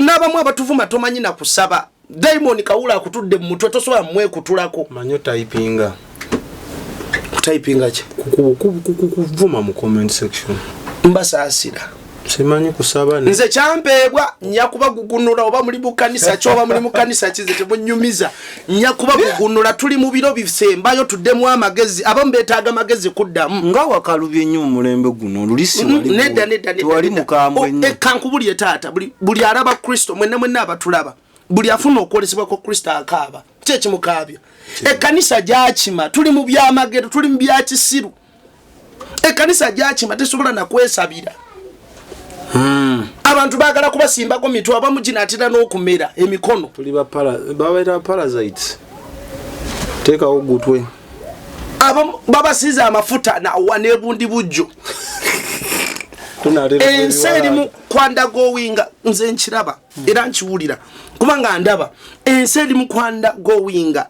n'abamu abatuvuma tomanyi na kusaba Diamond Kawula akutudde mu mutwe tosobola mmwe kutulako manyo typinga typinga ki kuvuma mu comment section mbasaasira simanyi kusaba nze kyampeebwa nyakuba gugunula oba muri bukanisa kyoba muri mukanisa kize temunyumiza nyakuba gugunula tuli mu biro bisembayo tuddemu amagezi abamu beetaaga amagezi kuddamu nga wakalubye nnyo mu mulembe guno olulisi wali mukambwe nnyo kankubulye taata buli alaba Kristo mwenna abatulaba buli afuna okwolesebwa ko Kristo akaaba kyekimukaabya ekkanisa gyakima tuli mu byamagero tuli mu byakisiru ekkanisa gyakima tesobola nakwesabira abantu bagala kubasimbako mitwe abamu ginatira n'okumera emikono tuli babaera parasites tekawo gutwe babasiza amafuta nebundi bujjo ensi erimu kwanda gowinga nze nkiraba era nkiwulira kubanga ndaba ensi erimu kwanda gowinga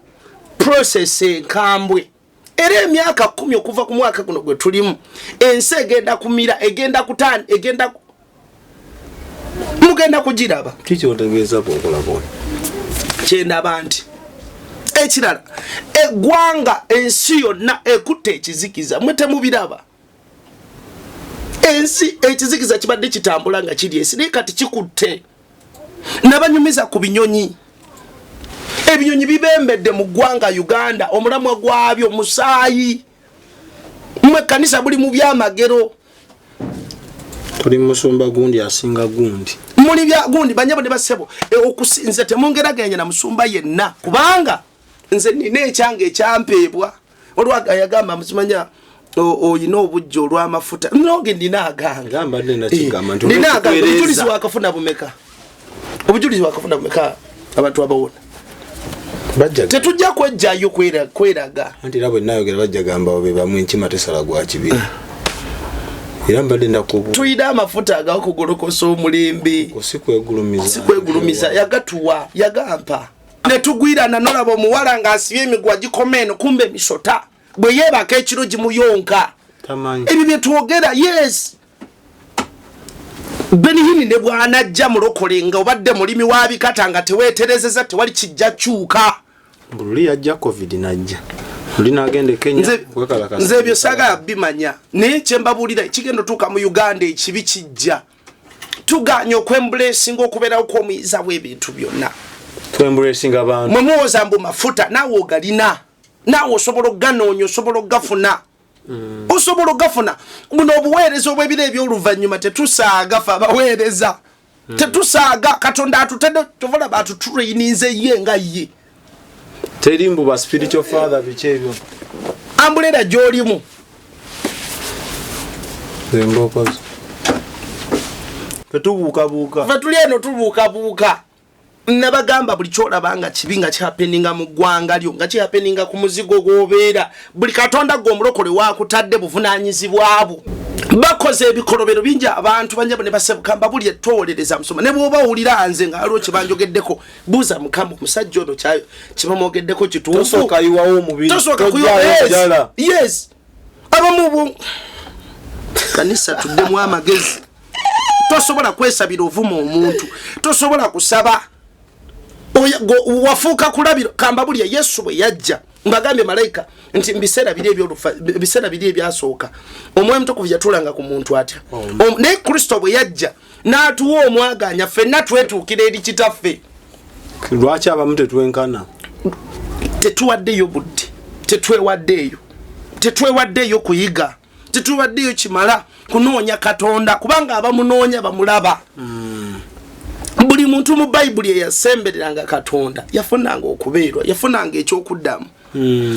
process enkambwe era emyaka 10 okuva ku mwaka guno gwe tulimu ensi egenda kumira egenda kutani egenda mugenda kugiraba kiki otegeeza bwokola bwona kyendaba nti ekirala eggwanga ensi yonna ekutte ekizikiza mwe temubiraba ensi ekizikiza kibadde kitambula nga kiri ensi naye kati kikutte nabanyumiza ku binyonyi ebinyonyi bibembedde mu ggwanga Uganda omulamwa gwabyo musaayi mwe kanisa buli mu byamagero tuli musumba gundi asinga gundi muli bya gundi banyabo ne basebo okusinze temungeraganya na musumba yenna kubanga nze nine ekyange ekyampeebwa olwaga yagamba muzimanya oyina obujjo olw'amafuta nonge ndina aganga gamba nena kigamba nti obujulizi wakafuna bumeka obujulizi wakafuna bumeka abantu abawona bajja tetujja kwejjayo kweraga anti labo nayogera bajja gamba obe bamwe nkima tesala gwa kibiri era mbadde ndakubu tuyida amafuta agakugolokosa omulembe sikwegulumiza yagatuwa yagampa netugwirana nolaba omuwala ng'asibye emigwa gikomeno kumbe emisota bwe yeebaka ekiro gimuyonka ebyo bye twogera yes Benihini ne bwanajja mulokolenga obadde mulimi wa bikata nga teweeterezeza tewali kijja kyuka bululi yajja covid najja Lina agende Kenya kwekalakasa nze byo saga bimanya naye kyembabulira ekigendo tuka mu Uganda ekibi kijja tuganya okwemblessing okubeerawo kw'omuyiza w'ebintu byonna twemblessing abantu mwemuwoza mbu mafuta naawe ogalina naawe osobola oganoonya osobola ogafuna osobola ogafuna buno obuweereza obw'ebiro eby'oluvannyuma tetusaaga fe abaweereza tetusaaga Katonda atutedde tovola batutraininze ye nga ye terimbu ba spiritual father bichebyo ambulera gyolimu zembokozi fetubuuka fetuli eno tubuuka nabagamba buli kyolabanga kibi nga kihappeninga mu ggwanga lyo nga kihappeninga ku muzigo gw'obeera buli Katonda gw'omulokole wakutadde buvunaanyizibwabo bakoze ebikolobero bingi abantu banjabo ne basebukamba buli etoolereza musoma ne bw'oba owulira nze nga waliwo kibanjogeddeko buuza mukama omusajja ono kyayo kibamwogeddeko kituufu tosooka yiwawo omubiri yes abamu kanisa tuddemu amagezi tosobola kwesabira ovuma omuntu tosobola kusaba wafuuka kulabiro kamba buli Yesu bwe yajja mbagambye malayika nti biseera biri ebyasooka omwoyo omutukuvu yatulanga ku muntu atya naye Kristo bwe yajja n'atuwa omwaganya ffenna twetuukira eri kitaffe lwaki abamu tetwenkana tetuwaddeyo budde tetwewaddeyo kuyiga tetuwaddeyo kimala kunoonya Katonda kubanga abamunoonya bamulaba buli muntu mu Bayibuli eyasembereranga Katonda yafunanga okubeerwa yafunanga ekyokuddamu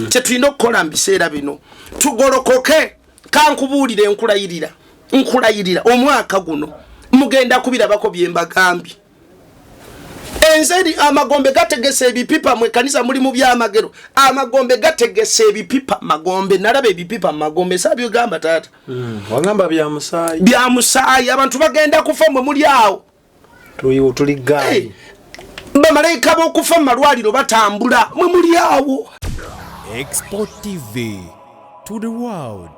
tetulina okukola mu biseera bino tugolokoke kankubuulire nkulayirira omwaka guno mugenda kubirabako bye mbagambye enzeri amagombe gategese ebipipa mwe kanisa muli mu byamagero amagombe gategese ebipipa magombe nalaba ebipipa magombe sabyo gamba tata wagamba bya musaayi abantu bagenda kufa mwe muli awo tuli gayi bamalayika b'okufa mu malwaliro batambula mwe muli awo Export TV to the world.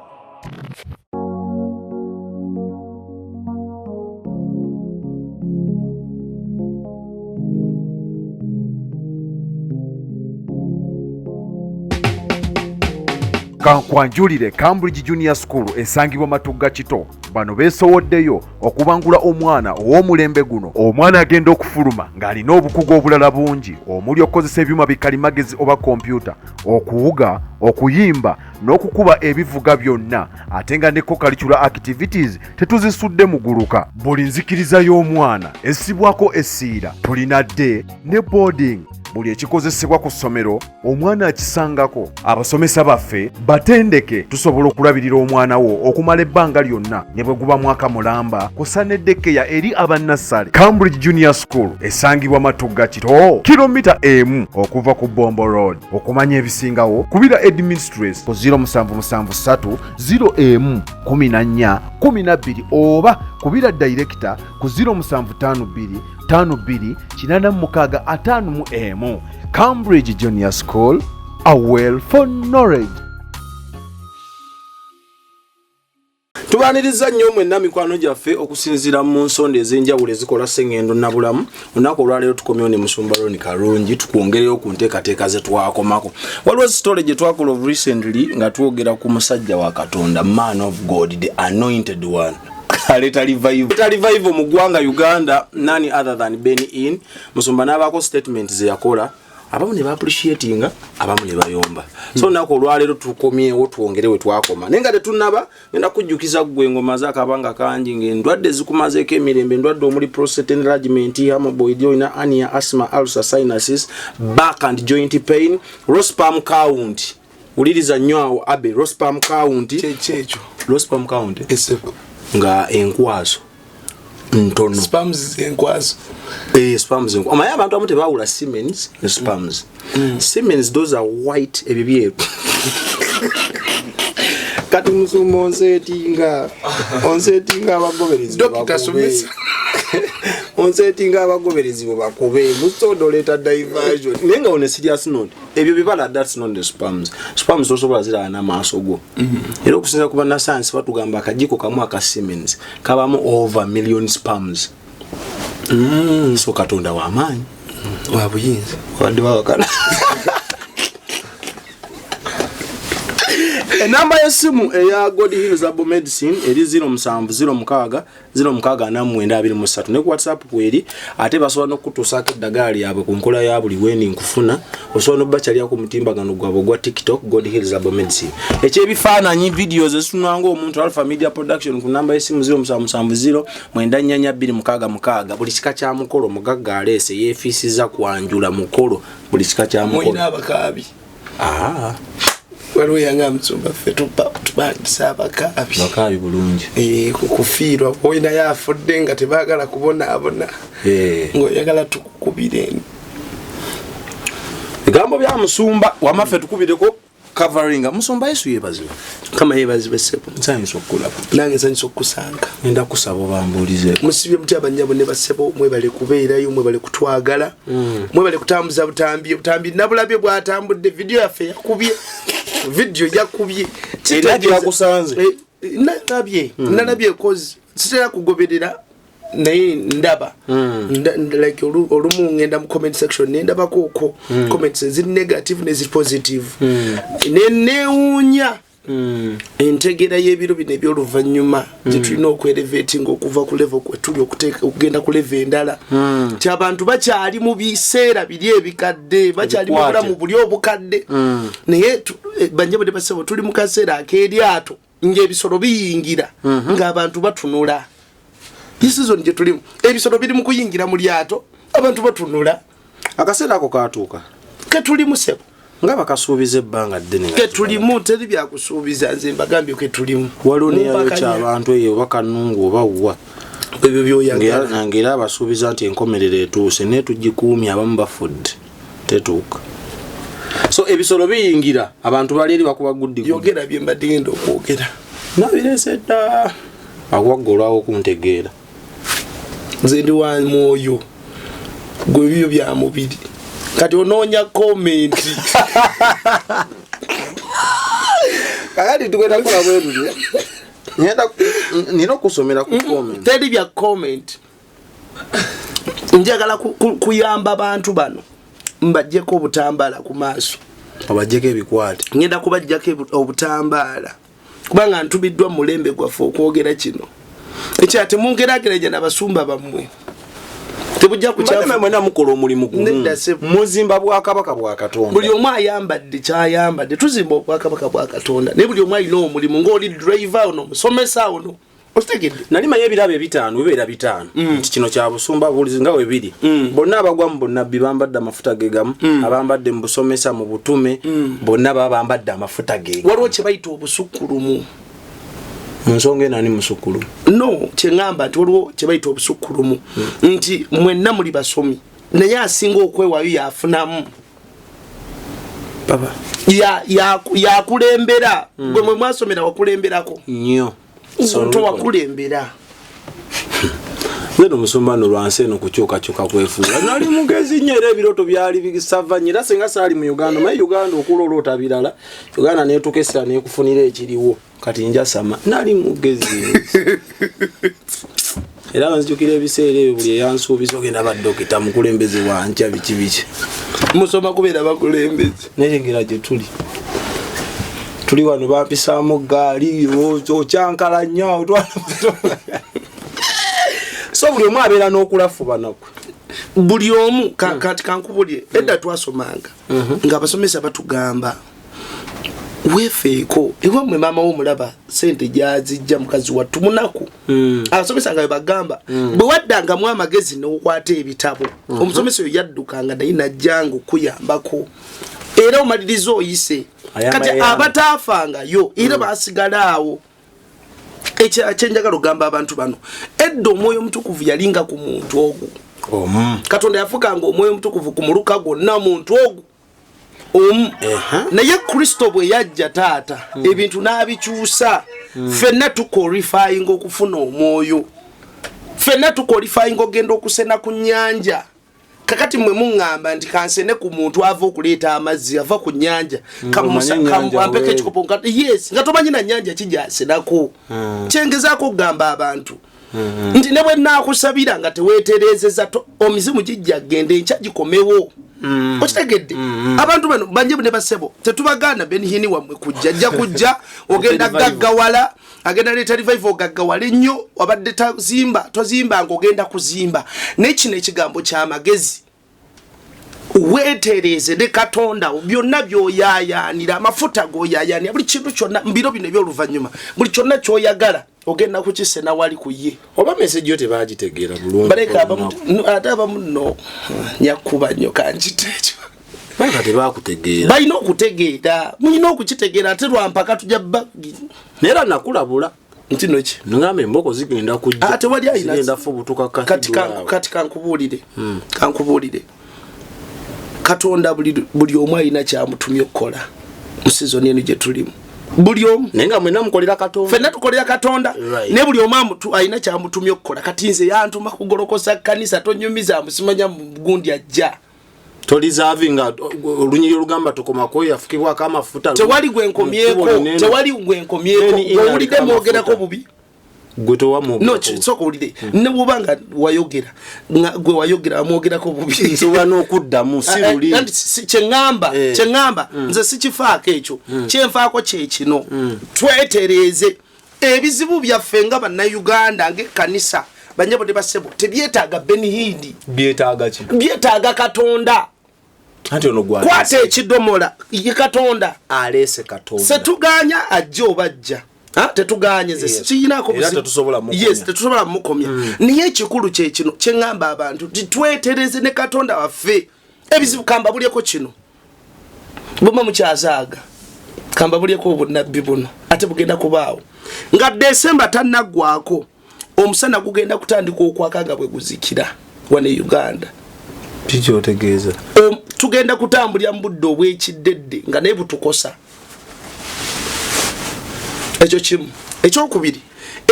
kankwanjulire Cambridge Junior School esangibwa Matugga Kito bano beesowoddeyo okubangula omwana ow'omulembe guno. Omwana agenda okufuluma ng'alina obukugu obulala bungi omuli okukozesa ebyuma bikalimagezi oba kompyuta, okuwuga, okuyimba n'okukuba ebivuga byonna, ate nga ne co-curricular activities tetuzisudde muguluka. Buli nzikiriza y'omwana essibwako essiira, tulina day ne boarding. Buli ekikozesebwa ku ssomero omwana akisangako. Abasomesa baffe batendeke, tusobola okulabirira omwana wo okumala ebbanga lyonna ne bwe guba mwaka mulamba, kusa n'eddekeya eri abannassale. Cambridge Junior School esangibwa Matugga Kito, kilomita emu okuva ku Bombo Road. Okumanya ebisingawo kubira administrator ku 0773 011412 oba kubira director ku 0752 528651. Cambridge Junior School, a well for knowledge. Tubaniriza nnyo mwenna mikwano gyaffe okusinzira mu nsonda ez'enjawulo ezikola Ssengendo Nabulamu. Olunaku olwaleero tukomyewo ne Musumba Ron Kalungi tukwongereyo ku nteekateeka ze twakomako. Waliwo story gye twakola of recently nga twogera ku musajja wa Katonda, man of God, the anointed one. Aleta revival mu ggwanga Uganda, none other than Benny In. Musumba n'abaako statement ze yakola, abamu ne ba-appreciatinga, abamu ne bayomba. So nako olwaleero tukomyewo twongerewe twakoma. Naye nga tetunnaba ngenda kujjukiza ggwe engoma z'akabanga kangi ng'endwadde zikumazeeko emirembe, endwadde omuli prostate enlargement, hemorrhoid, olina hernia, asthma, ulcer, sinuses, back and joint pain, raw sperm count. Uliriza nnyo awo abe, raw sperm count. Kyekyo. Raw sperm count. Nga enkwazo ntono. Spams enkwazo. Spams enkwazo. Amaya abantu amu tebawula Siemens ne spams. Siemens, those are white ebibye. Kati Musumba onsetinga abagoberezi. Dokita somesa. Onsetinga abagoberezi bakube. Musodoleta diversion. Nenga on a serious note. Ebyo bibala, that's not the spams. Spams osobola zira na maaso go. Era okusinza kuba na science batugamba akajiko kamu aka Siemens kabamu over million spams. So Katonda wa amaanyi. Wa buyinza. Wadde wakana. Enamba y'essimu eya God Heals Herbal Medicine eri 0706 ne ku WhatsApp kweri, ate basobola n'okutuusaako eddagala lyabwe ku nkola ya buli weni nkufuna. Osobola n'obbacalya ku mutimbagano gwabwe gwa TikTok, God Heals Herbal Medicine. Ekyebifaananyi videos ezitunanga omuntu Alpha Media Production ku namba y'essimu 0770 buli kika kya mukolo mugagga aleese yeefiisiza kwanjula mukolo buli kika kya mukolo. Mwina abakaabi. Waliwo yanga Musumba ffe tubagisa abakaabi bulungi. Kufiirwa oyina yafudde nga tebaagala kubonaabona. Ng'oyagala tukukubire. Bigambo bya Musumba wamaffe tukubireko covering. Musumba Yesu yeebazibwe. Kama yeebazibwe ssebo. Nsanyusa okukulaba. Nange nsanyusa okukusanga. Ngenda kusaba bambuulize. Musibye muti abannyabo ne bassebo, mwebale kubeerayo, mwebale kutwagala, mwebale kutambuza butambi nabulabye bw'atambudde video yaffe yakubye. Video yakubye. Kitegeeza kusanze. Nalabye cause sitera kugoberera naye ndaba. Like olumu ngenda mu comment section nendabako uko comments eziri negative neziri positive. Nenewunya entegera y'ebiro bino eby'oluvannyuma gye tulina okwerevating okuva ku level kwetuli okugenda ku level endala. Ti abantu bakyali mu biseera biri ebikadde, bakyali mu bulamu buli obukadde. Naye banjabo ne basebo tuli mu kaseera ak'eryato ng'ebisolo biyingira ng'abantu batunula. Season gye tulimu ebisolo biri mu kuyingira mu lyato abantu batunula. Akaseera ako kaatuuka. Ke tuli mu sebo nga bakasuubiza ebbanga ddene. Ke tulimu teri byakusuubiza, nze mbagambye ke tulimu. Waliwo neyayo ky'abantu eyo oba Kanungu oba wa ebyo byoyagala. Nange era abasuubiza nti enkomerero etuuse naye tugikuumye, abamu bafudde tetuuka. So ebisolo biyingira abantu bali eri bakuba guddi. Yogera bye mbadde ngenda okwogera. Nabirese dda akuwaggolwawo okuntegeera. Nze ndi wa mwoyo gwe byo bya mubiri. Kati onoonya comment. Kakati tukwenda kukola bweru. Nina okusomera ku comment. Teri bya comment. Njagala kuyamba abantu bano mbajjeko obutambala ku maaso. abajjeko ebikwate ngenda kubajjako obutambaala kubanga ntubiddwa mulembe gwaffe okwogera kino ekyate mungeraageranya n'abasumba bammwe tebujja kukyaffe mwena mukola omulimu gumu muzimba bwakabaka bwa Katonda buli omu ayambadde kyayambadde tuzimba obwakabaka bwa Katonda naye buli omu alina omulimu ng'oli driver ono omusomesa ono otegedde nali manyi ebirabo ebitaano bibeera bitaano nti kino kya busumba bulizi nga we biri bonna abagwa mu bonnabbi bambadde amafuta ge gamu abambadde mu busomesa mu butume bonna baba bambadde amafuta ge waliwo kye bayita obusukkulumu mu nsonga enani musukkulumu no kyeŋŋamba nti waliwo kye bayita obusukkulumu nti mwenna muli basomi naye asinga okwewaayo yafunamu yakulembera gwe mwe mwasomera wakulemberako nnyo towakulembera neno musombano lwansi eno kukyukakyuka kwefuula nali mugezi nnyo era ebiroto byali bisava nnyo era singa saali mu Uganda naye Uganda okuloloota birala Uganda neetukesera neekufunira ekiriwo kati njasama nali mugezi era nzijukira ebiseera ebyo buli eyansuubiza ogenda baddokita mukulembeze wankya biki biki musoma kubeera bakulembeze nayengera gye tuli wano bampisaamu gaali okyankala nnyo so buli omu abeera n'okulafuba nakwe buli omu kati kankubulye edda twasomanga ng'abasomesa batugamba weefeeko ewammwe maama w'omulaba sente gyazijja mukazi wattu munaku abasomesa nga bebagamba bwe waddangamu amagezi n'okwata ebitabo omusomesa oyo yaddukanga naye najjanga okuyambako era omaliriza oyise kati abataafangayo era basigala awo ekyenjagala ogamba abantu bano edda omwoyo omutukuvu yalinga ku muntu ogwo Katonda yafukanga omwoyo omutukuvu ku muluka gwonna muntu ogwo naye Kristo bwe yajja taata ebintu n'abikyusa ffenna tuqualifying okufuna omwoyo ffenna tuqualifying ogenda okusena ku nnyanja kakati mwe muŋŋamba nti kansene ku muntu ava okuleeta amazzi ava ku nnyanja kamuampeka ekikopo yes nga tomanyi na nnyanja kijasenako kyengezaako okugamba abantu nti ne bwe naakusabira nga teweeterezeza omizimu gijja genda enkya gikomewo okitegedde abantu bano banje ne basebo tetubagaana benihini wammwe kujja ajja kujja ogenda gaggawala agenda leeta revive ogaggawala ennyo wabadde tozimba ng'ogenda kuzimba naye kino ekigambo ky'amagezi weetereze ne Katonda byonna by'oyaayaanira amafuta g'oyaayaanira buli kintu kyonna mbiro bino eby'oluvannyuma buli kyonna ky'oyagala ogenda kukisena wali ku ye oba message yo tebagitegeera bulungi baleka ate abamu nno nyakuba nnyo kanjite ekyo baka tebakutegeera balina okutegeera mulina okukitegeera ate lwampaka tujja bagi neera nakulabula nti noki ngamba emboko zigenda kujja ate wali ayina zigenda fubutuka kati kankubuulire Katonda buli omu alina kyamutumye okukola mu sizoni eno gye tulimu buli omu nenga mwena mukolera Katonda ffenna tukolera Katonda ne buli omu alina kyamutumye okukola kati nze yantuma kugolokosa kanisa tonyumiza musimanya mugundi ajja tolizavinga olunyiri olugamba tukomako yafukibwako amafuta tewali gwenkomyeko owulidde mwogerako bubi gwe no soko ulide ne bubanga wayogera gwe wayogera amwogerako bubi nsobola n'okuddamu si luli kyeŋŋamba nze sikifaako ekyo kyenfaako kye kino twetereze ebizibu byaffe nga bannayuganda ng'ekkanisa banyabo ne basebo tebyetaaga benihindi byetaaga Katonda anti ono gwa kwata ekidomola ye Katonda aleese Katonda setuganya ajja obajja tetuganye ze kiyinako tetusobola mukomya niye ekikulu kye kino kyeŋŋamba abantu titwetereze ne Katonda waffe ebizibu kamba bulyeko kino buma mukyazaaga kamba bulyeko obunnabbi buno ate bugenda kubaawo nga Desemba tannaggwako omusana gugenda kutandika okwakaga bwe guzikira wane Uganda kiki otegeeza tugenda kutambulya mu budde obw'ekiddedde nga naye butukosa ekyo kimu ekyokubiri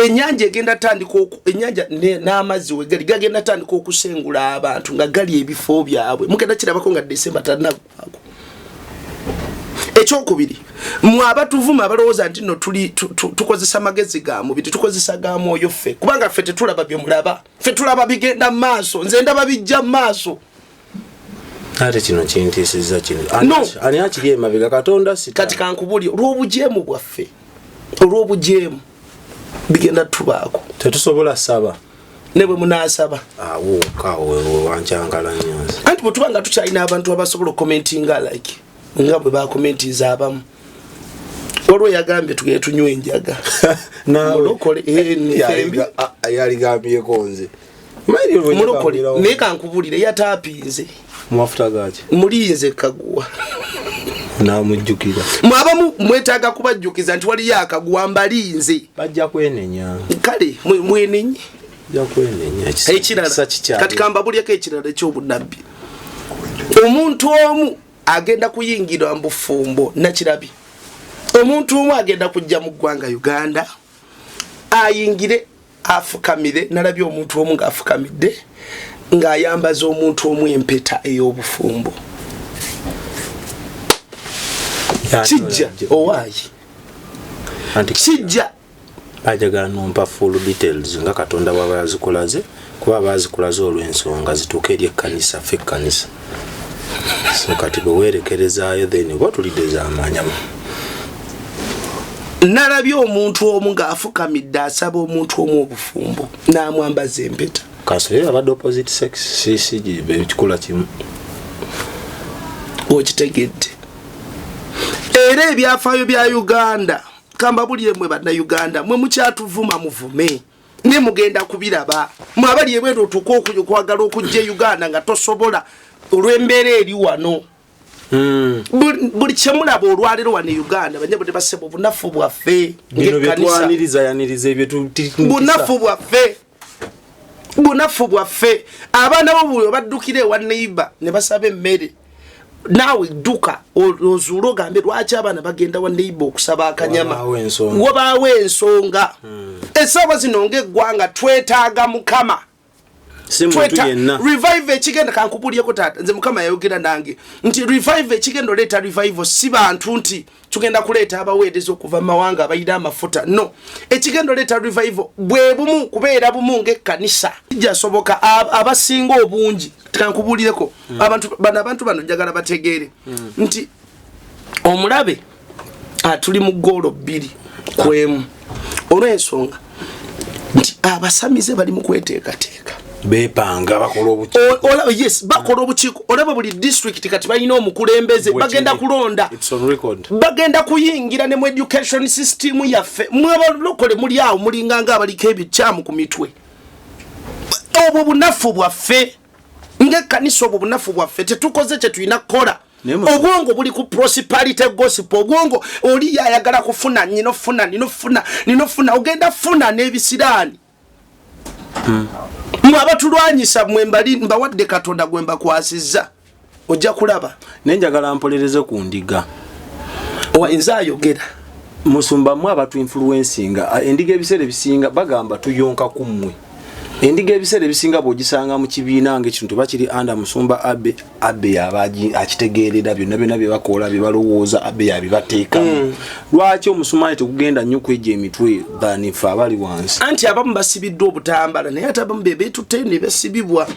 ennyanja egenda tandika ennyanja n'amazzi wegali gagenda tandika okusengula abantu nga gali ebifo byabwe mugenda kirabako nga Desemba tannaggwako ekyokubiri mwe abatuvuma abalowooza nti no tukozesa magezi ga mubiri tukozesa ga mwoyo ffe kubanga ffe tetulaba bye mulaba ffe tulaba bigenda mu maaso nze ndaba bijja mu maaso ate kino kintiisizza kino No. ani akiri emabega katonda sita kati kankubuli olw'obujeemu bwaffe olw'obujeemu bigenda tubaako tetusobola saba ne bwe munaasaba awo kawe wanjankala nnyo anti bwe tuba nga tukyalina abantu abasobola okukomentinga like nga bwe bakomentiza abamu olwo yagambye tugende tunywe enjaga mulokole yaligambiyeko nze mulokole naye kankubulire yataapinze mumafuta gaki mulinze kaguwa namujjukira mwabamu mwetaaga kubajjukiza nti waliyo akaguwa mbalinze bajja kwenenya kale mwenenye bajja kwenenya ekirala kati kambabulyeko ekirala ekyobunabbi omuntu omu agenda kuyingira mbufumbo nakirabi omuntu omu agenda kujja mu ggwanga Uganda ayingire afukamire nalabye omuntu omu ngaafukamidde ng'ayambaza omuntu omu empeta ey'obufumbo kijja owaayi kijja bajagala nompa full details nga katonda bwaba yazikolaze kuba bazikolaze olw'ensonga zituuka eri ekkanisa ffe ekkanisa so kati bwe weerekerezaayo then oba tulidde amanyamu nalabye omuntu omu ng'afukamidde asaba omuntu omu obufumbo n'amwambaza empeta kansole abadde opposite sex sisigi ekikola kimu okitegedde era ebyafaayo bya Uganda kambabulire mwe bannayuganda mwe mukyatuvuma muvume ne mugenda kubiraba mwe abali ebweru otuuka okwagala okujja Uganda nga tosobola olw'embeera eri wano buli kyemulaba olwaliro wano Uganda banyabo tebaseba obunafu bwaffe bunafu bwaffe abaana bo baddukira ewa neighbor ne basaba emmere naawe dduka ozuula ogambe lwaki abaana bagenda wa neighbor okusaba akanyama wabaawo ensonga essaawa zino ng'eggwanga twetaaga mukama revive ekigenda kankubulyeko taata nze mukama yayogera nange nti revive ekigenda oleeta revival si bantu nti tugenda kuleeta abaweereza okuva mu mawanga abayina amafuta no ekigenda oleeta revival bwe bumu kubeera bumu ng'ekkanisa jasoboka abasinga obungi kankubulireko abantu bano njagala bategeere nti omulabe tuli mu ggoolo 2 kwemu olw'ensonga nti abasamize bali mu kweteekateeka bepanga bakola yes bakola obukiiko olaba buli district kati balina omukulembeze bagenda kulonda bagenda kuyingira ne mu education system yaffe mwabalokole muli awo mulinganga abaliko ebikyamu ku mitwe obwo bunafu bwaffe ng'ekkanisa obwo bunafu bwaffe tetukoze kye tulina kukola obwongo buli ku prosperity gossip obwongo oli yayagala kufuna ninofuna ogenda funa n'ebisiraani mwabatulwanyisa mwembali mbawadde katonda gwemba kwasizza ojja kulaba nenjagala mpolereze ku ndiga nze ayogera musumba mwe abatu influencinga endiga ebiseera ebisinga bagamba tuyonka kummwe endiga ebiseera ebisinga bw'ogisanga mu kibiina ng'ekintu bakiri anda musumba abe yabaji akitegeerera byonna bye bakola bye balowooza abe yabibateekamu lwaki omusumaali tekugenda nnyo kwejja emitwe banife abali wansi anti abamu basibiddwa obutambala naye ate abamu bebeetutte ne basibibwa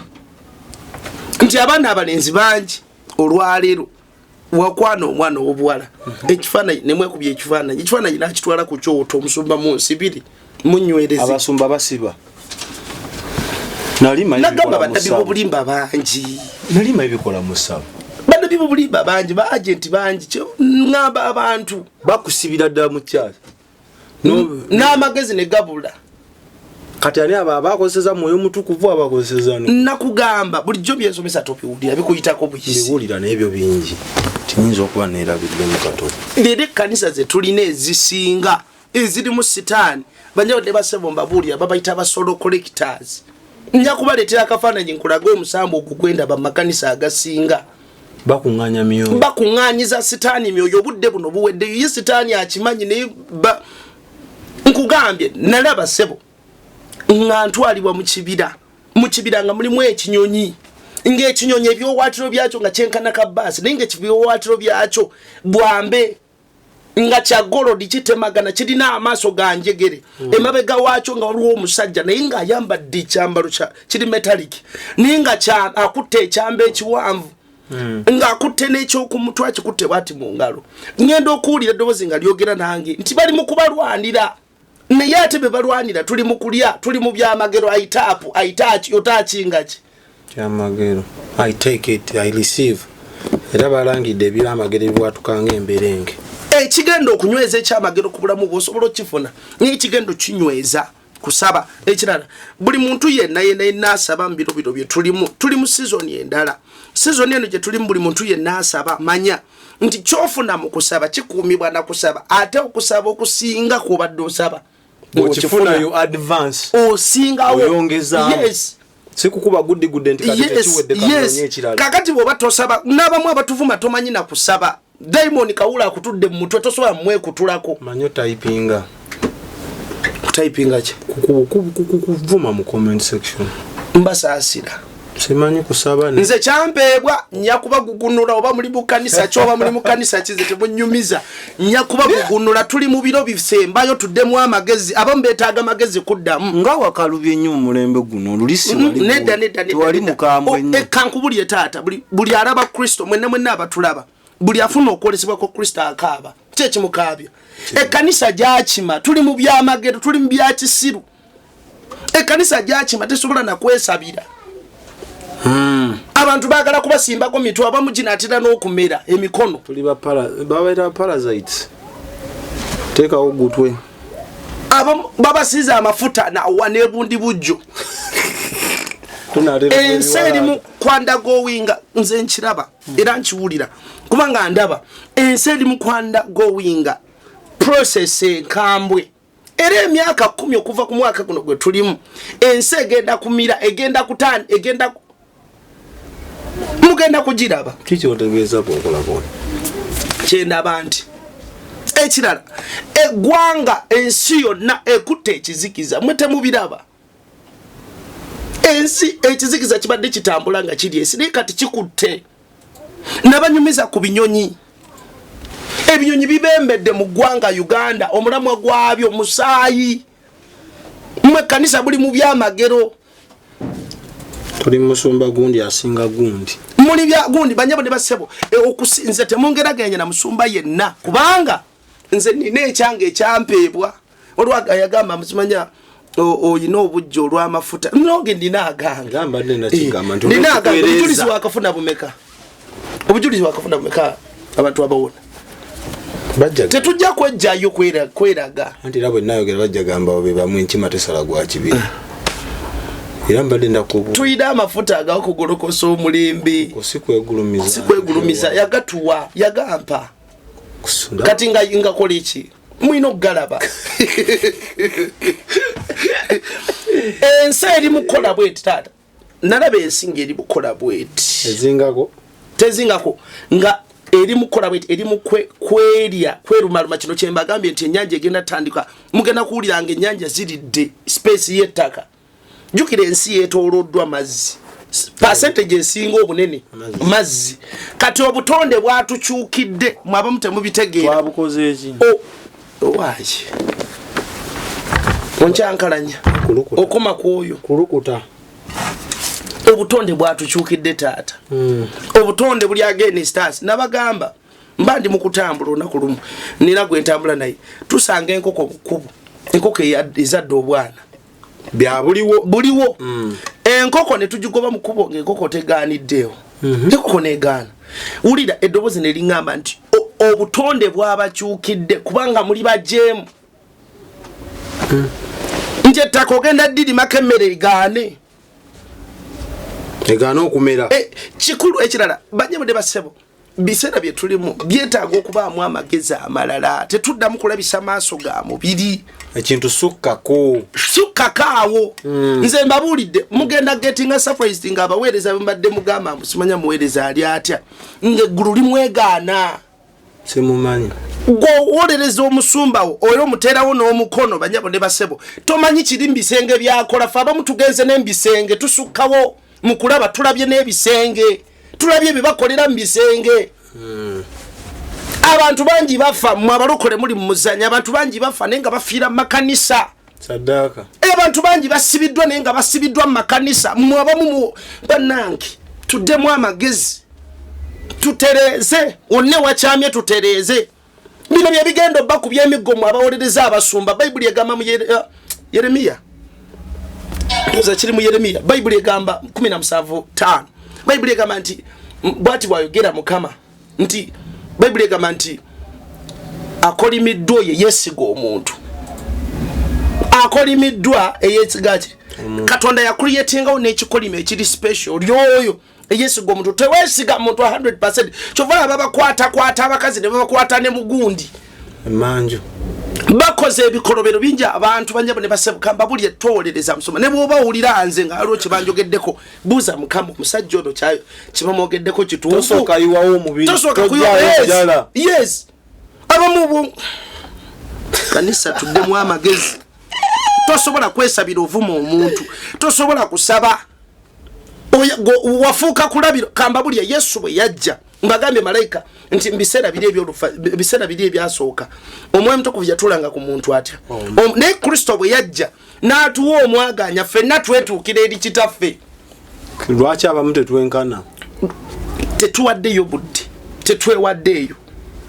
nti abaana abalenzi bangi olwaleero wakwana omwana ow'obuwala ekifaananyi nemwekubya ekifaananyi nakitwala ku kyoto omusumba mu nsibiri munywerezi abasumba basiba nagamba baddabi b'obulimba bangi nalima ebikola musaba baddabi b'obulimba bangi baagenti bangi ngamba abantu bakusibira ddala mu kyalo n'amagezi ne gabula kati ani abo abakozesa mwoyo mutukuvu abakozesa nakugamba bulijjo byensomesa tobiwulira bikuyitako buyisi biwulira n'ebyo bingi tiyinza okuba neerabidde mu Katonda leero ekkanisa ze tulina ezisinga eziri mu sitaani banjawodde basebo mbabuulira babayita abasolo collectors nja kubaleetera akafaananyi nkulaga omusambo ogugwenda bamakanisa agasinga bakuŋŋaanyiza sitaani myoyo obudde buno buweddeyo ye sitaani akimanyi naye nkugambye nalaba sebo nga ntwalibwa mu kibira nga mulimu ekinyonyi ng'ekinyonyi ebyowaatiro byakyo nga kyenkana ka baasi naye ng'ebyowaatiro byakyo bwambe nga kya golodi kitemagana kirina amaaso ga njegere emabega waakyo nga waliwo omusajja naye ng'ayambadde ekyambalo kiri metallic naye nga akutte ekyamba ekiwanvu ng'akutte n'ekyokumutwe akikutte bw'ati mu ngalo ngenda okuwulira eddoboozi nga lyogera nange nti bali mu kubalwanira naye ate be balwanira tuli mu kulya tuli mu byamagero ayitaapu ayitaaki otaakinga ki kyamagero I take it I receive era balangidde ebyamagero ebibwatukanga emberenge ekigenda okunyweza ekyamagero ku bulamu bw'osobola okifuna n'ekigendo kinyweza kusaba ekirala buli muntu yenna asaba mu biro bye tuli mu sizoni endala sizoni eno gye tulimu buli muntu yenna asaba manya nti kyofuna mu kusaba kikuumibwa na kusaba ate okusaba okusinga kw'obadde osaba okifuna yo advance osingawo yes sikukuba guddi nti kati tekiwedde kamonye ekirala kakati bw'oba tosaba n'abamu abatuvuma tomanyi na kusaba daimoni kawula akutudde mu mutwe tosobola mwekutulako manyo typinga kutayipinga ki kuvuma mu comment section mbasaasira simanyi kusaba nze kyampeebwa nyakuba gugunula oba muli mu kanisa kyoba muli mu kanisa kize temunyumiza nyakuba gugunula tuli mu biro bisembayo tuddemu amagezi abamu beetaaga amagezi kuddamu nga wakalubye nnyo omulembe guno olulisi wali mukambwe nnyo kankubulye taata buli alaba kristo mwenna abatulaba buli afuna okwolesebwa ko kristo akaaba kyekimukaabya ekkanisa gyakima tuli mu byamagero tuli mu byakisiru ekkanisa gyakima tesobola nakwesabira abantu baagala kubasimbako mitwe abamu ginatera n'okumera emikono tuli babaita parasites teekawo gutwe abamu babasiiza amafuta nawa n'ebundi bujjo ensi erimu kwandagowinga nze nkiraba era nkiwulira kubanga ndaba ensi erimu kwandagowinga process enkambwe era emyaka 10 okuva ku mwaka guno gwe tulimu ensi egenda kumira egenda kutani egenda mugenda kugiraba kiki otegeeza bwokola bwona kyendaba nti ekirala eggwanga ensi yonna ekutte ekizikiza mwe temubiraba ensi ekizikiza kibadde kitambula nga kiri esi naye kati kikutte nabanyumiza ku binyonyi ebinyonyi bibembedde mu ggwanga Uganda omulamwa gwabyo musaayi mwe kanisa buli mu byamagero tuli musumba gundi asinga gundi muli bya gundi banyabo ne basebo okusinze temungeraganya na musumba yenna kubanga nze nina ekyange ekyampeebwa olwaga yagamba muzimanya oyina obujjo olw'amafuta mnoge ndina aganga mbadde nakigamba nti nina aganga obujulizi wakafuna bumeka obujulizi wakafuna bumeka abantu abawona bajja tetujja kwejjayo kweraga anti labo nayogera bajja gamba obe bamwe nkima tesala gwa kibiri era mbadde ndakubu tuyida amafuta agakugolokosa omulembe sikwegulumiza yagatuwa yagampa kati nga kola iki mwino galaba ensi eri mukola bweti taata nalaba ensinga eri mukola bweti tezingako nga eri mukola bweti eri mukwerya kwerumaluma kino kyembagambye nti ennyanja egenda tandika mugenda kuwuliranga ennyanja ziridde space y'ettaka jukira ensi yetooloddwa mazzi percentage esinga obunene mazzi kati obutonde bwatukyukidde mwabamu temubitegeera twabukoze eki owaaki onkyankalanya okoma kwoyo kulukuta obutonde bwatukyukidde taata obutonde buli against stars nabagamba mba ndi mukutambula olunaku lumu nina gwe ntambula naye tusanga enkoko mukubu enkoko ezadde obwana buliwo enkoko ne tugigoba mukubo ng'enkoko tegaaniddeewo enkoko negaana wulira eddoboozi ne liŋŋamba nti obutonde bwabakyukidde kubanga muli bajeemu nti ettaka ogenda ddirimako emmere egaane okumera kikulu ekirala banyabudde basebo biseera bye tulimu byetaaga okubaamu amagezi amalala tetuddamu kulabisa maaso ga mubiri ekintu sukkako awo nze mbabuulidde mugenda getinga surprise nga abaweereza mbadde mugamba musimanya muweereza ali atya ng'eggulu limwegaana simumanyi gwowolereza omusumbawo oyo omuteerawo n'omukono banyabo ne basebo tomanyi kiri mbisenge byakola fe abamu tugenze n'embisenge tusukkawo mu kulaba tulabye n'ebisenge tulabye ebibakolera mu bisenge abantu bangi bafa mu abalokole muli mu muzanyo abantu bangi bafa naye nga bafiira mu makanisa saddaaka abantu bangi basibiddwa naye nga basibiddwa mu makanisa mwe abamu bannange tuddemu amagezi tutereze onne wachamye tutereze bino bye bigendo baku by'emigomo abawolereza abasumba Bible egamba mu Yeremiya tuza kiri mu Yeremiya Bible egamba 17:5 Bible egamba nti bwati bwayogera Mukama nti Bible egamba nti akolimiddwa ye yesiga omuntu akolimiddwa eyesigaje Katonda ya creatinga n'ekikolime ekiri special lyoyo eyesiga omuntu tewesiga muntu 100% chovala baba kwata abakazi ne baba kwata ne mugundi manjo bakoze ebikolobero binja abantu banje ne basebukamba buli etolereza musoma ne bwoba ulira anze ngalo kibanjogeddeko buza Mukama omusajja ono kyayo kibamogeddeko kituufu tosoka yiwawo mubiri yes abamu kanisa tuddemu amagezi tosobola kwesabira ovuma omuntu tosobola kusaba wafuuka kulabiro kamba buli Yesu bwe yajja mbagambe malaika nti mbisera biri ebyasooka omwoyo mutukuvu yatulanga ku muntu atya ne Kristo bwe yajja n'atuwa omwaganya ffenna twetuukira eri kitaffe lwaki abamu tetwenkana tetuwaddeyo budde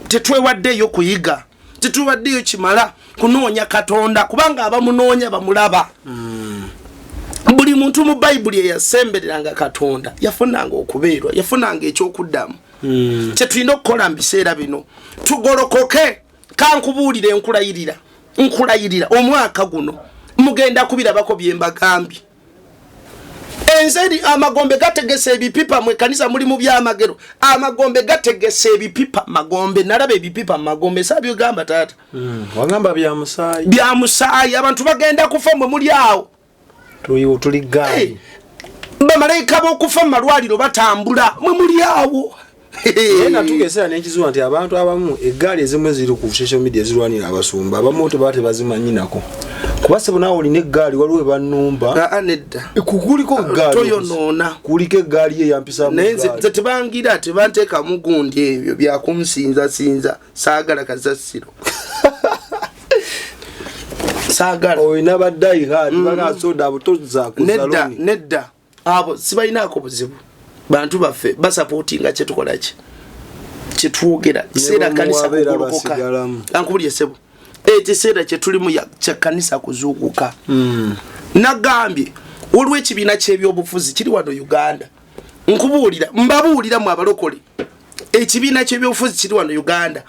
tetwewaddeyo kuyiga tetuwaddeyo kimala kunoonya Katonda kubanga abamunoonya bamulaba buli muntu mu Bible eyasembereranga Katonda yafunanga okubeerwa yafunanga ekyokuddamu kyetulina okukola mu biseera bino tugolokoke kankubuulire nkulayirira omwaka guno mugenda kubirabako byembagambye enzeri amagombe gategese ebipipa mwe kanisa muli mu byamagero amagombe gategese ebipipa magombe nalaba ebipipa magombe sabyo gamba tata wagamba bya musaayi abantu bagenda kufa mwe muli awo tuli gai bamalayika b'okufa mu malwaliro batambula mwe muli awo Ena tugesera n'ekizuwa nti abantu abamu eggaali ezimu ziri ku social media zirwanira abasumba abamu tebate bazimanyinako kuba sebo nawe olina eggaali waliwo ebannumba nedda kukuliko eggaali toyonoona kuliko eggaali ye yampisa naye nze tebangira tebanteeka mugundi ebyo byakunsinza saagala kasasiro saagala olina baddayi haati bagasoda abutoza ku saloni nedda abo sibalinaako buzibu bantu baffe basupportinga kyetukola kyetwogera kiseera kanisa kugolokoka ankubulye sebo ekiseera kyetulimu kya kanisa kuzuukuka nagambye waliwo ekibiina ky'ebyobufuzi kiri wano Uganda mbabuulira mu abalokole ekibiina ky'ebyobufuzi kiri wano Uganda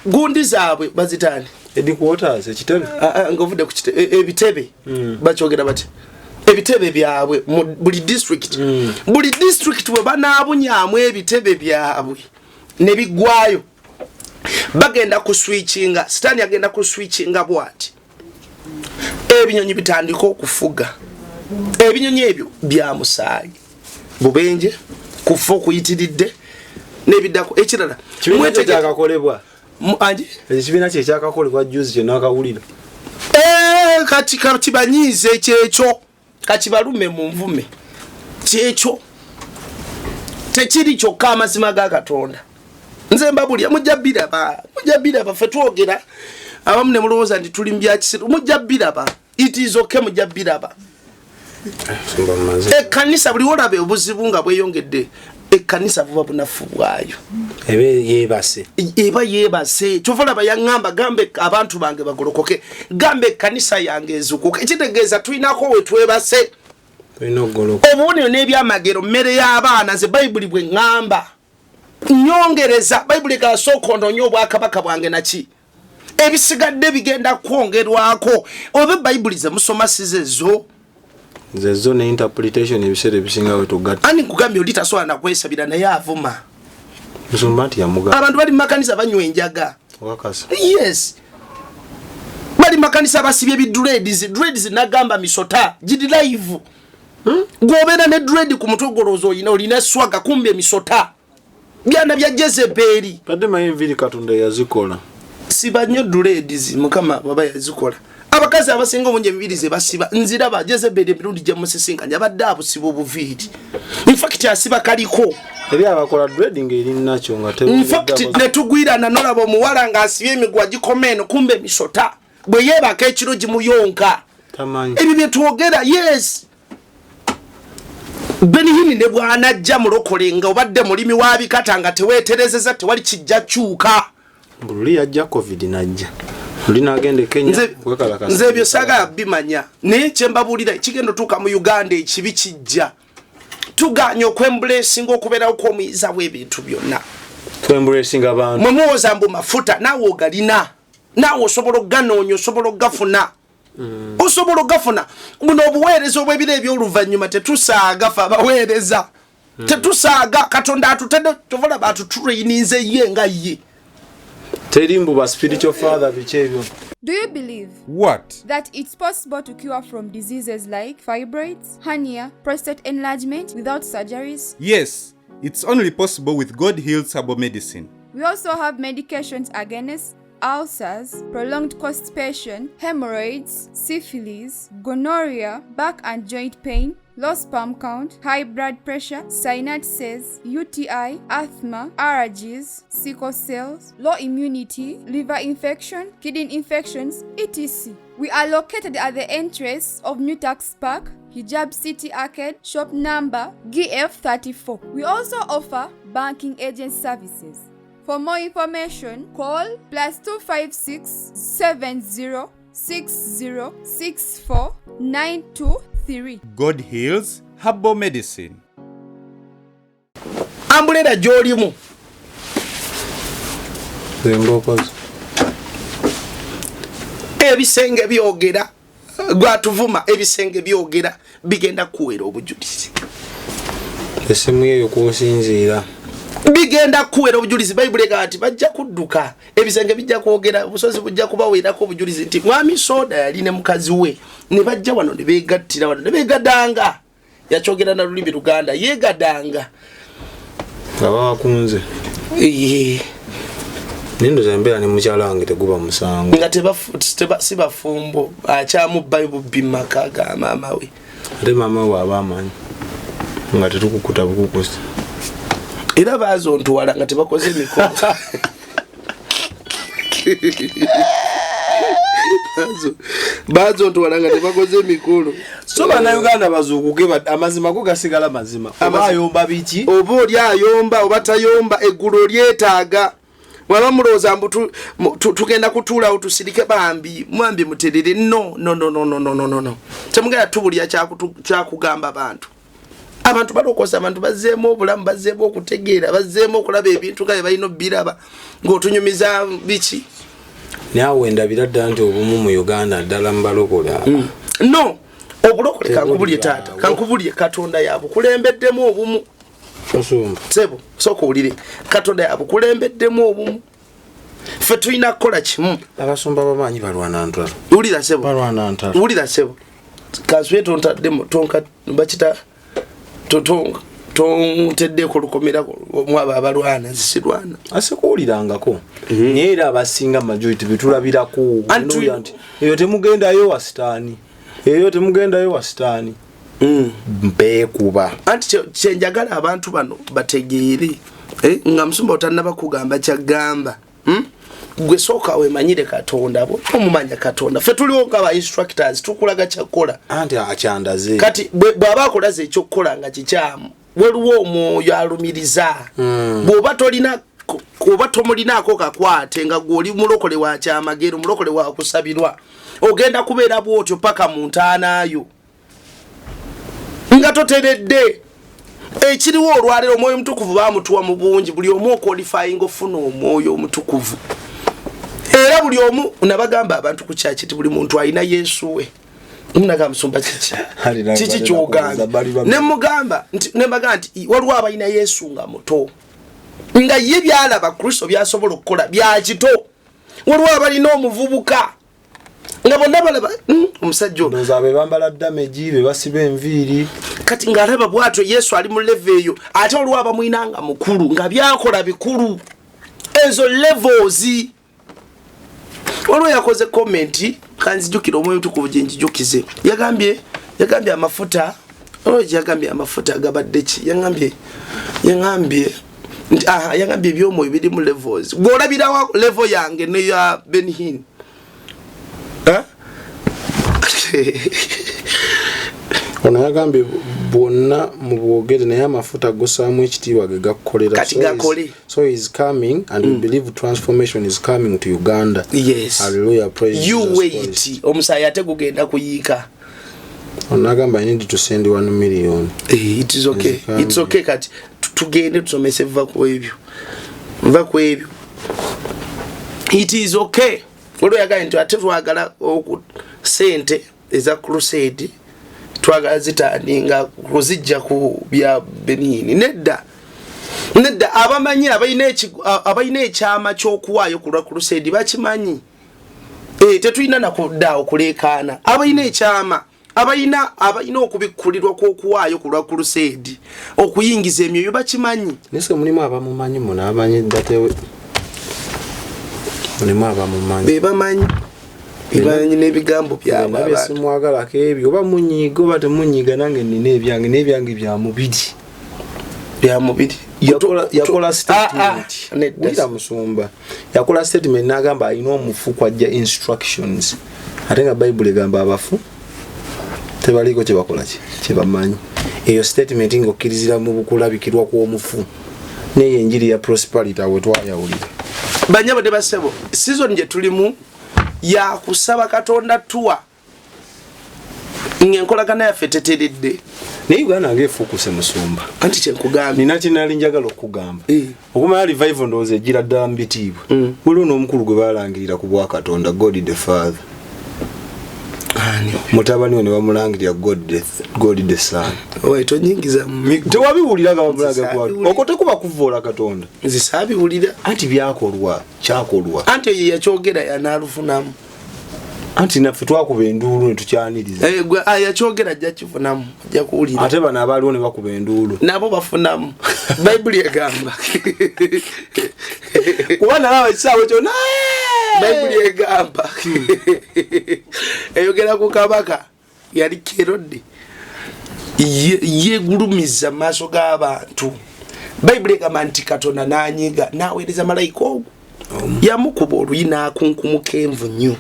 gundi zaabwe bazitani headquarters ekitebe ngovudde ku kitebe ebitebe bakyogera bati ebitebe byabwe buli district bwe banaabunyaamu ebitebe byabwe ne bigwayo bagenda ku switchinga sitani agenda ku switchinga bwati ebinyonyi bitandika okufuga ebinyonyi ebyo bya musaayi bubenje kufa okuyitiridde n'ebiddako ekirala kimwete kyakakolebwa anje ekibiina kye kyakakolebwa juzi kye nakawulira kati kibanyiize ekyekyo kati balume mu nvume kyekyo tekiri kyokka amazima ga Katonda nze mbabulya mujja biraba ffe twogera abamu ne mulowooza nti tuli mu byakisiru mujja biraba it is okay mujja biraba ekkanisa buli olaba obuzibu nga bweyongedde ekkanisa buba bunafu bwayo eba yeebase kyova yaŋŋamba gambe abantu bange bagolokoke gambe ekkanisa yange ezukuke ekitegeeza tulinako we twebase obubonero n'ebyamagero mmere y'abaana nze bayibuli bwe ŋŋamba nyongereza bayibuli gasooka ondoonye obwakabaka bwange naki ebisigadde bigenda kwongerwako oba bayibuli ze musoma sizezo zezo ne interpretation ebiseera ebisinga wetugatta ani kugambye oli tasobola nakwesabira naye avuma musumba nti yamuga abantu bali mu makanisa banywa enjaga wakasa yes bali makanisa basibye dreads nagamba misota gidi live gobera ne dread ku mutwe golozo olina swaga kumbe misota byana bya Jezebeli badde mayinviri Katonda yazikola sibanyo dreads mukama baba yazikola abakazi abasinga omunje mibirize basiba nzira ba Jezebeli emirundi gye musisinkanya badde abusiba obuviiri in fact asiba kaliko eri abakola dreading eri nacho nga in fact netugwirana nolaba omuwala nga asibye emigwa gikomeno kumbe misota bwe yebaka ekiro gimuyonka tamanyi ebyo byetwogera yes Benihini ne bwana ajja mulokolenga obadde mulimi wa bikata nga teweterezeza tewali kijja kyuka. Mbululi yajja covid najja. Mulina agende Kenya kwekalakasa. Nze byo saga bimanya. Ne kyembabulira kigendo tuka mu Uganda ekibi kijja. Tuganya okwemblessing okubeera uko muyiza w'ebintu byonna. Kwemblessing abantu. Mumuoza mbu mafuta nawo galina. Nawo osobola ganonyo osobola gafuna. Osobola gafuna. Buno obuweereza obwebire eby'oluvannyuma tetusaaga fa baweereza. Tetusaaga Katonda atutedde tuvola batu traininze ye nga ye. Terimbu ba spiritual father bichebyo. Do you believe What? that it's possible to cure from diseases like fibroids, hernia, prostate enlargement without surgeries? Yes, it's only possible with God Heals Herbal Medicine. We also have medications against ulcers, prolonged constipation, hemorrhoids, syphilis, gonorrhea, back and joint pain, low sperm count, high blood pressure, sinuses, UTI, asthma, allergies, sickle cells, low immunity, liver infection, kidney infections, etc. We are located at the entrance of New Tax Park, Hijab City Arcade, shop number GF34. We also offer banking agent services. For more information, call +256 70 60 64 923. God Heals Herbal Medicine. Ambulera gyolimu. Zembokozi. Ebisenge byogera gwatuvuma ebisenge byogera bigenda kuwera obujulizi. Esimu yeyo kusinzira. Bigenda kuwera obujulizi Bible ati bajja kudduka ebisenge bijja kwogera busozi bujja kubaweerako obujulizi nti mwami soda yali ne mukazi we ne bajja wano ne beegattira wano ne beegadanga yakyogera na lulimi Luganda yeegadanga Baba kunze. Nindo zambera ne mukyala wange teguba musango. Nga sibafumbo akyamu Bible bimaka ga mama we. Ate mama we abamanyi. Nga tetukukuta bukukusi. Era bazo ntuwala nga tebakoze emikono. Bazo ntuwala nga tebakoze emikono. So bana Uganda bazukuke amazima ko gasigala mazima. Abayomba biki? Oba oli ayomba oba tayomba eggulu lyetaaga. Waba muloza mbu tugenda kutuula utusirike bambi mwambi muterere no. Temugenda tubulya kyakugamba abantu. Abantu balokosa abantu bazzeemu obulamu bazzeemu okutegeera bazzeemu okulaba ebintu nga balina biraba ng'otunyumiza biki naawe ndabira dda nti obumu mu Uganda ddala mbalokola no obulokole kankubulye taata kankubulye Katonda yabukulembeddemu obumu osumba sebo soko ulire Katonda yabukulembeddemu obumu ffe tulina kukola kimu abasumba bamanyi balwana ntalo ulira sebo balwana ntalo ulira sebo kaswe tontadde tonka bakita tedde ko lukomera mwaba abalwana zisirwana asikuulirangako neera abasinga majority bitulabirako anti eyo temugendayo wasitaani mpekuba anti kyenjagala abantu bano bategeere nga musumba otannaba kugamba kyagamba gwe sooka wemanyire Katonda bo omumanya Katonda ffe tuliwo nga ba instructors tukulaga kyakola anti akyandaze kati bw'aba akolaze ekyokukola nga kikyamu waliwo omwoyo alumiriza bw'oba tolina kuba tomulinaako kakwate nga gw'oli mulokole wa kyamagero mulokole wa kusabirwa ogenda kubeera bw'otyo paka mu ntaanaayo nga toteredde ekiriwo olwaliro omwoyo omutukuvu baamutuwa mu bungi buli omu okwalifying ofuna omwoyo omutukuvu era buli omu nabagamba abantu ku kyaki ti buli muntu alina Yesu we munaga musumba kiki kyogamba nemugamba nti waliwo abalina Yesu nga muto nga ye byalaba Kristo byasobola okukola byakito waliwo abalina omuvubuka nga bonna balaba omusajja ndoza be bambala damage be basiba enviiri kati ng'alaba bwatyo Yesu ali mu level eyo ate waliwo abamwinanga mukulu nga byakola bikulu ezo levels waliwo yakoze comment kanzijukira omwoyo omutukuvu gye njijukize yagambye amafuta yagambye amafuta gabadde ki yagambye ebyomwoyo biri mu levels bw'olabira level yange neya Benhin ono yagambye bwonna mu bwogere naye amafuta gosaamu ekitiibwa ge gakolera kati gakole so is coming and we believe transformation is coming to Uganda. Yes. Hallelujah, praise you Jesus wait Christ. omusayi ate gugenda kuyiika onagamba I need to send 1 million. it is okay it's okay kati tugende tusomese va ku ebyo it is okay olwo yagala nti ate twagala sente eza crusade twagala zitandinga kuzijja ku bya Benini nedda abamanyi abayina ekyama ky'okuwaayo ku lwa crusade bakimanyi tetulina nakudda okuleekaana abayina ekyama abayina okubikkulirwa kw'okuwaayo ku lwa crusade okuyingiza emyoyo bakimanyi nese mulimu abamumanyi munabanyi datewe mulimu abamumanyi bebamanyi n'ebigambo byabwe abesimwagalako ebyo oba munyiga oba temunyiga nange nina ebyange bya mubiri yakola statement wira musumba yakola statement n'agamba alina omufu kwajja instructions ate nga Bible egamba abafu tebaliko kyebakola kyebamanyi eyo statement ng'okkirizira mu bukulabikirwa kw'omufu naye enjiri ya prosperity awe twayawulira banyabo de basebo season gye tulimu ya kusaba Katonda tuwa ngenkolagana yaffe teteredde naye Uganda ng'efukuse musumba anti kyenkugambye nina kinali njagala okugamba okumala revival ndowooza ejjira ddala mu bitiibwa waliwo n'omukulu gwe balangirira ku bwa Katonda God the Father mutabani we ne bamulangirira God the Son tonyingiza tewabiwuliraga bamulaga kwali oko tekuba kuvoola Katonda nzisabiwulira anti kyakolwa anti oyo yakyogera yanaalufunamu anti naffe twakuba enduulu ne tukyaniriza yakyogera ajja kifunamu ajja kuwulira ate bano abaaliwo ne bakuba enduulu nabo bafunamu Bayibuli egamba kuba nalaba ekisaawe kyonna Bayibuli egamba eyogera ku kabaka yali Kerode yegulumiza maaso g'abantu Bayibuli egamba nti Katonda n'anyiga n'aweereza malayika ogwo yamukuba oluyi n'akunkumuka envu nnyo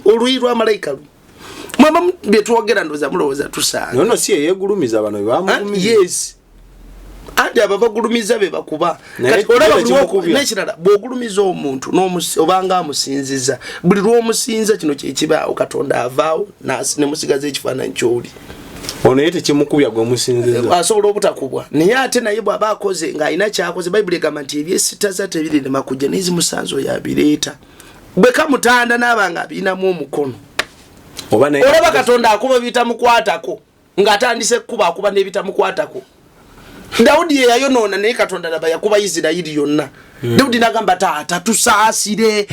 oluyi lwa malayika mwaba byetwogera ndowooza mulowooza tusanga nono si yegulumiza bano bamugulumiza yes andi ababagulumiza be bakuba kati olaba n'ekirala bw'ogulumiza omuntu obanga amusinziza buli lw'omusinza kino kyekibaawo Katonda avaawo ne musigaza ekifaananyi ky'oli ono ye tekimukubya gwe musinziza asobola obutakubwa naye ate naye bw'aba akoze ng'alina kyakoze Bayibuli egamba nti ebyesitaza tebirirema kujja n'ezimusanzo yabireeta bwe kamutanda n'abanga abirinamu omukono olaba Katonda akuba bitamukwatako ng'atandise kuba akuba n'ebitamukwatako Daudi ye yayonoona naye Katonda laba yakuba Isirayiri yonna Daudi n'agamba taata tusaasire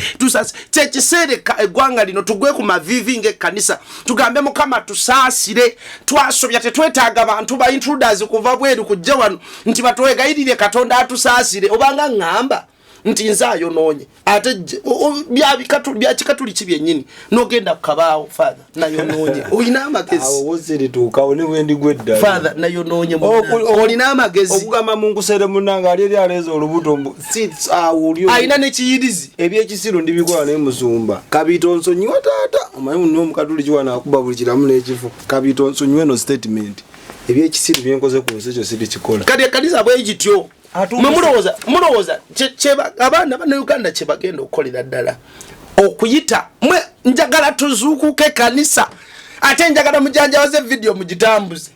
kyekiseera eggwanga lino tugwe ku mavivi ng'ekkanisa tugambe Mukama tusaasire twasobya tetwetaaga bantu ba intruders kuva bweru kujja wano nti batwegayirire Katonda atusaasire obanga ngamba nti nze ayonoonye ate bya kikatuli ki byennyini n'ogenda kukabaawo Father nayonoonye olina amagezi awo wozirituukawo ne bwendi gweddala Father nayonoonye olina amagezi okugamba munkusere munnanga ali eri aleeza olubuto alina nekiyirizi ebyekisiru ndibikola naye musumba kabiito nsonyiwa taata omanyi n'omukatuli kiwana akuba buli kiramu n'ekifu kabiito nsonyiwe no statement ebyekisiru byenkoze ku nsi ekyo sirikikola kati ekkanisa bwe gityo mulowooza abaana bana Uganda kye bagenda okukolera ddala okuyita mwe njagala tuzuukuke kanisa ate njagala mujanjawaze video mugitambuze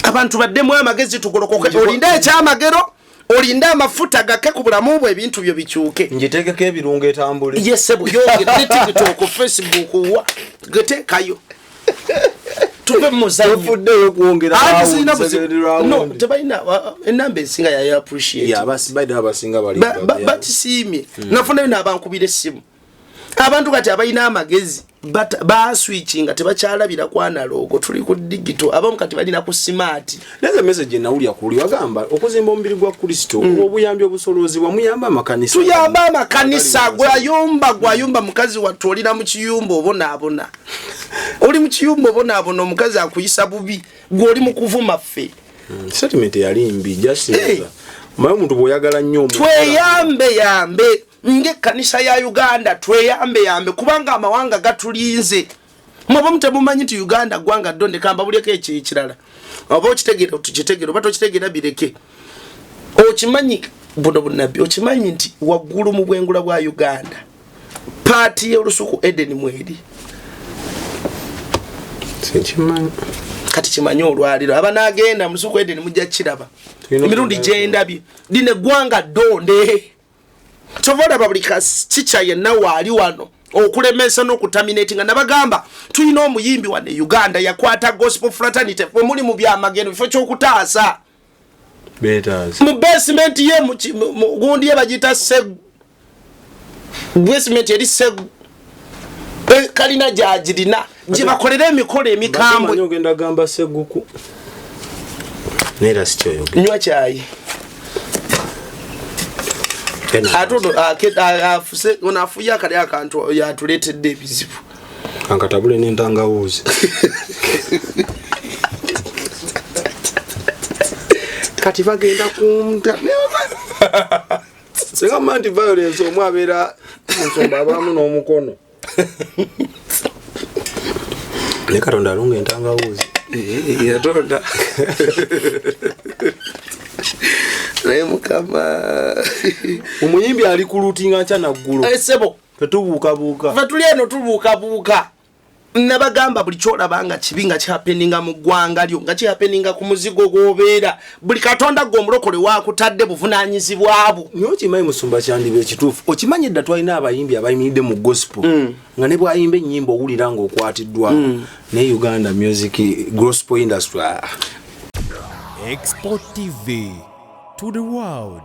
abantu baddemu amagezi tugolokoke olinda ekyamagero olinda amafuta gake ku bulamu bwe ebintu byo bikyuke ngitegeko ebirungo etambule yesebu yogera ne TikTok ku Facebook wa geteekayo tupe muzanyo kuongera no tebaina enamba esinga ya appreciate ya basi baida abasinga bali batisiimye nafunayo n'abankubira essimu abantu kati abalina amagezi baswitchinga tebakyalabira ku analogo tuli ku digital abamu kati balina ku smart neze message nawulya kuli wagamba okuzimba omubiri gwa Kristo obuyambi obusolozi wamuyamba amakanisa tuyamba amakanisa gwayumba mukazi watolira mu kiyumba obona oli mu kiyumba obona omukazi akuyisa bubi gwoli mu kuvuma ffe statement yali mbi just mayo muntu boyagala nnyo tweyambe nge kanisa ya Uganda tweyambe kubanga amawanga gatulinze mwaba mutamumanyi nti Uganda gwanga donde kamba buleke ekirala oba okitegera tukitegera oba tokitegera bireke okimanyi buno bunabbi okimanyi nti waggulu mu bwengula bwa Uganda paati y'olusuku Eden mweri sinkimanyi kati kimanyi olwaliro abanagenda mu lusuku Eden mujja kiraba emirundi gyendabye lino eggwanga ddonde kyovola buli kica yenna waali wano okulemesa n'okutaminati nga nabagamba tulina omuyimbi wano e Uganda yakwata gospel fraternity omuli mu byamagendo bifo kyokutaasa mu basement ye gundi ye bagita Segu basement eri Segu kalina gyagirina gye bakolera emikolo emikambwe ogenda gamba Seguku nera sikyoyogera nywa kyayi atono afuse onafuya kali akantu yatuletedde ebizibu kankatabule n'entangawuzi kati bagenda kumta senga manti violence omwabeera nsomba abamu n'omukono ne Katonda alunga entangawuzi yatonda naye mukama omuyimbi ali ku lutinga nca naggulu sebo tetubuukabuuka fe tuli eno tubuukabuuka nabagamba buli kyolabanga kibi nga kyapeninga mu ggwanga lyo nga kyapeninga ku muzigo gw'obeera buli Katonda gw'omulokole wakutadde buvunaanyizibwabo naye okimanyi Musumba Kyandiba ekituufu okimanyi edda twalina abayimbi abayimiridde mu gospel nga ne bwayimba ennyimba owulira ng'okwatiddwa ne Uganda music gospel industry Export TV to the world.